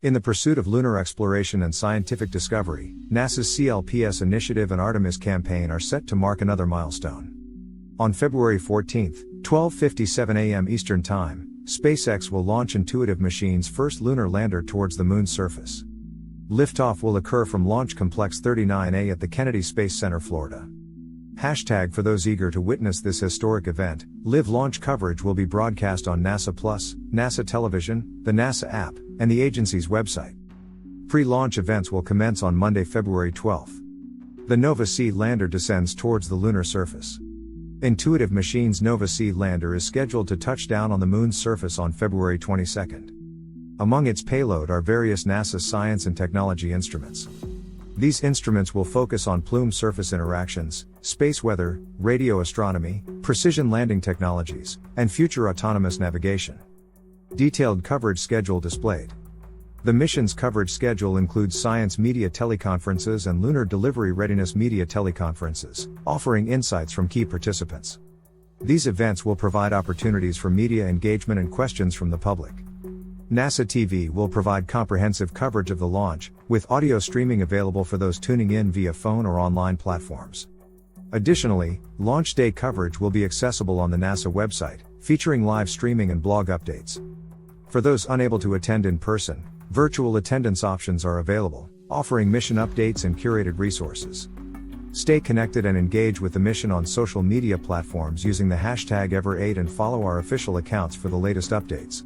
In the pursuit of lunar exploration and scientific discovery, NASA's CLPS initiative and Artemis campaign are set to mark another milestone. On February 14, 12:57 a.m. Eastern Time, SpaceX will launch Intuitive Machines' first lunar lander towards the Moon's surface. Liftoff will occur from Launch Complex 39A at the Kennedy Space Center, Florida. Hashtag for those eager to witness this historic event, live launch coverage will be broadcast on NASA Plus, NASA Television, the NASA app, and the agency's website. Pre-launch events will commence on Monday, February 12. The Nova-C lander descends towards the lunar surface. Intuitive Machines' Nova-C lander is scheduled to touch down on the Moon's surface on February 22. Among its payload are various NASA science and technology instruments. These instruments will focus on plume surface interactions, space weather, radio astronomy, precision landing technologies, and future autonomous navigation. Detailed coverage schedule displayed. The mission's coverage schedule includes science media teleconferences and lunar delivery readiness media teleconferences, offering insights from key participants. These events will provide opportunities for media engagement and questions from the public. NASA TV will provide comprehensive coverage of the launch, with audio streaming available for those tuning in via phone or online platforms. Additionally, launch day coverage will be accessible on the NASA website, featuring live streaming and blog updates. For those unable to attend in person, virtual attendance options are available, offering mission updates and curated resources. Stay connected and engage with the mission on social media platforms using the hashtag #Ever8 and follow our official accounts for the latest updates.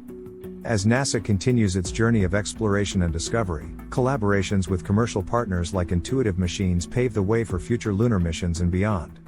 As NASA continues its journey of exploration and discovery, collaborations with commercial partners like Intuitive Machines pave the way for future lunar missions and beyond.